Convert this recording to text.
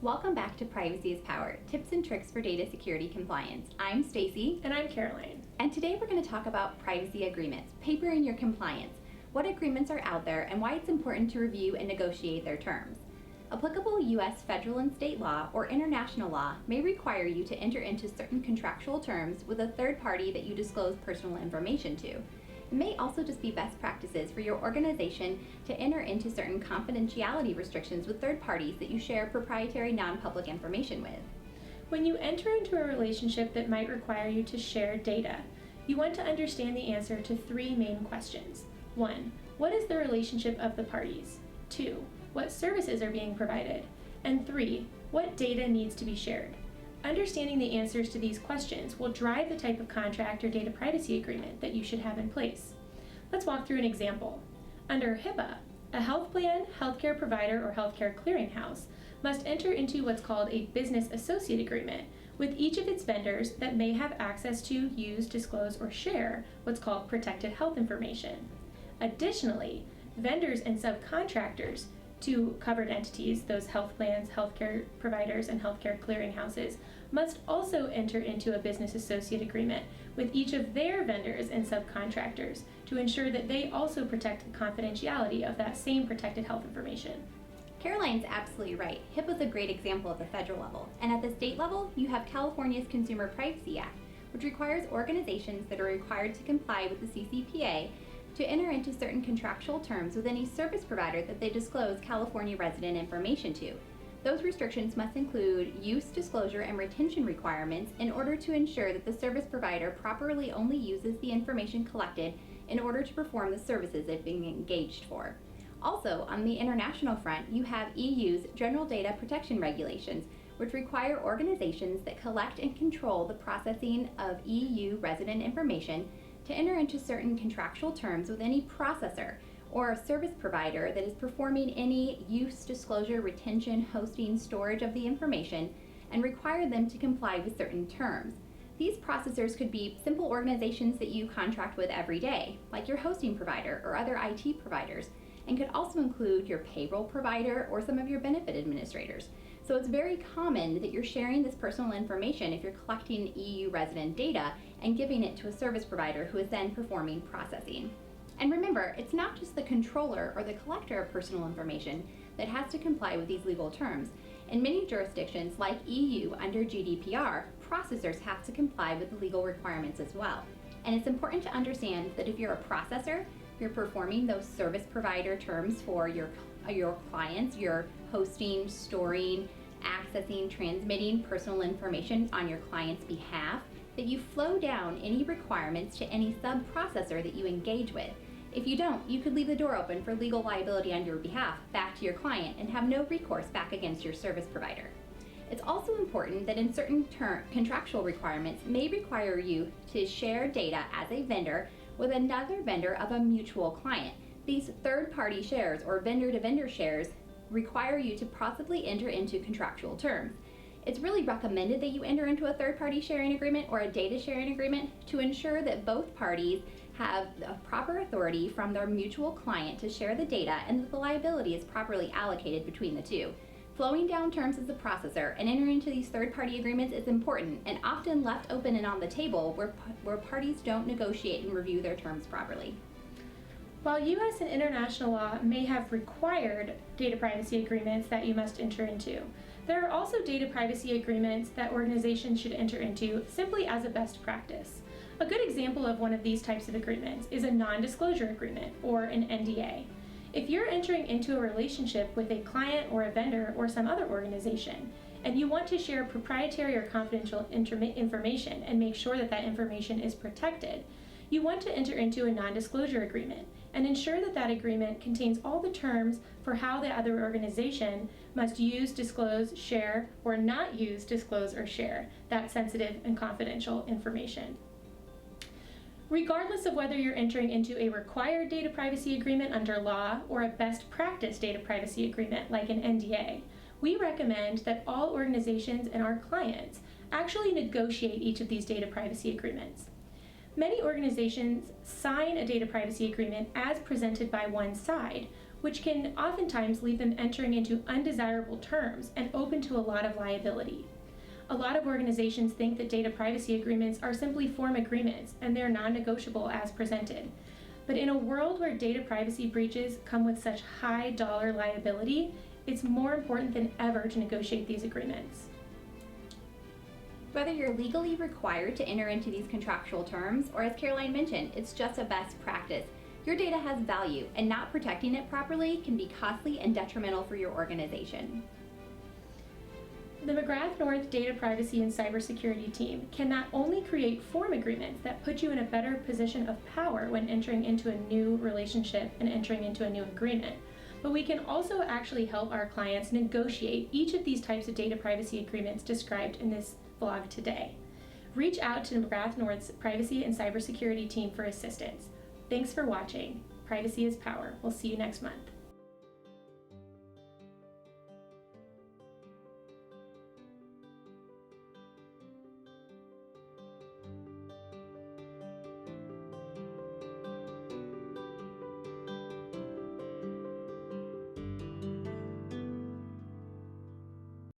Welcome back to Privacy is Power, tips and tricks for data security compliance. I'm Stacy. And I'm Caroline. And today we're going to talk about privacy agreements, papering your compliance, what agreements are out there, and why it's important to review and negotiate their terms. Applicable U.S. federal and state law or international law may require you to enter into certain contractual terms with a third party that you disclose personal information to. It may also just be best practices for your organization to enter into certain confidentiality restrictions with third parties that you share proprietary non-public information with. When you enter into a relationship that might require you to share data, you want to understand the answer to three main questions. 1. What is the relationship of the parties? 2. What services are being provided? And 3. What data needs to be shared? Understanding the answers to these questions will drive the type of contract or data privacy agreement that you should have in place. Let's walk through an example. Under HIPAA, a health plan, healthcare provider, or healthcare clearinghouse must enter into what's called a business associate agreement with each of its vendors that may have access to, use, disclose, or share what's called protected health information. Additionally, vendors and subcontractors to covered entities, those health plans, healthcare providers, and healthcare clearinghouses, must also enter into a business associate agreement with each of their vendors and subcontractors to ensure that they also protect the confidentiality of that same protected health information. Caroline's absolutely right. HIPAA is a great example at the federal level. And at the state level, you have California's Consumer Privacy Act, which requires organizations that are required to comply with the CCPA to enter into certain contractual terms with any service provider that they disclose California resident information to. Those restrictions must include use, disclosure, and retention requirements in order to ensure that the service provider properly only uses the information collected in order to perform the services they've been engaged for. Also, on the international front, you have EU's General Data Protection Regulations, which require organizations that collect and control the processing of EU resident information to enter into certain contractual terms with any processor or a service provider that is performing any use, disclosure, retention, hosting, storage of the information, and require them to comply with certain terms. These processors could be simple organizations that you contract with every day, like your hosting provider or other IT providers, and could also include your payroll provider or some of your benefit administrators. So it's very common that you're sharing this personal information if you're collecting EU resident data and giving it to a service provider who is then performing processing. And remember, it's not just the controller or the collector of personal information that has to comply with these legal terms. In many jurisdictions, like EU under GDPR, processors have to comply with the legal requirements as well. And it's important to understand that if you're a processor, you're performing those service provider terms for your clients, you're hosting, storing, accessing, transmitting personal information on your client's behalf, that you flow down any requirements to any sub-processor that you engage with. If you don't, you could leave the door open for legal liability on your behalf back to your client and have no recourse back against your service provider. It's also important that in certain contractual requirements may require you to share data as a vendor with another vendor of a mutual client. These third-party shares or vendor-to-vendor shares require you to possibly enter into contractual terms. It's really recommended that you enter into a third-party sharing agreement or a data sharing agreement to ensure that both parties have a proper authority from their mutual client to share the data and that the liability is properly allocated between the two. Flowing down terms as a processor and entering into these third-party agreements is important and often left open and on the table where parties don't negotiate and review their terms properly. While U.S. and international law may have required data privacy agreements that you must enter into, there are also data privacy agreements that organizations should enter into simply as a best practice. A good example of one of these types of agreements is a non-disclosure agreement, or an NDA. If you're entering into a relationship with a client or a vendor or some other organization, and you want to share proprietary or confidential information and make sure that that information is protected, you want to enter into a non-disclosure agreement and ensure that that agreement contains all the terms for how the other organization must use, disclose, share, or not use, disclose, or share that sensitive and confidential information. Regardless of whether you're entering into a required data privacy agreement under law or a best practice data privacy agreement like an NDA, we recommend that all organizations and our clients actually negotiate each of these data privacy agreements. Many organizations sign a data privacy agreement as presented by one side, which can oftentimes leave them entering into undesirable terms and open to a lot of liability. A lot of organizations think that data privacy agreements are simply form agreements and they're non-negotiable as presented. But in a world where data privacy breaches come with such high dollar liability, it's more important than ever to negotiate these agreements. Whether you're legally required to enter into these contractual terms, or as Caroline mentioned, it's just a best practice, your data has value, and not protecting it properly can be costly and detrimental for your organization. The McGrath North Data Privacy and Cybersecurity team can not only create form agreements that put you in a better position of power when entering into a new relationship and entering into a new agreement, but we can also actually help our clients negotiate each of these types of data privacy agreements described in this vlog today. Reach out to McGrath North's Privacy and Cybersecurity team for assistance. Thanks for watching. Privacy is power. We'll see you next month.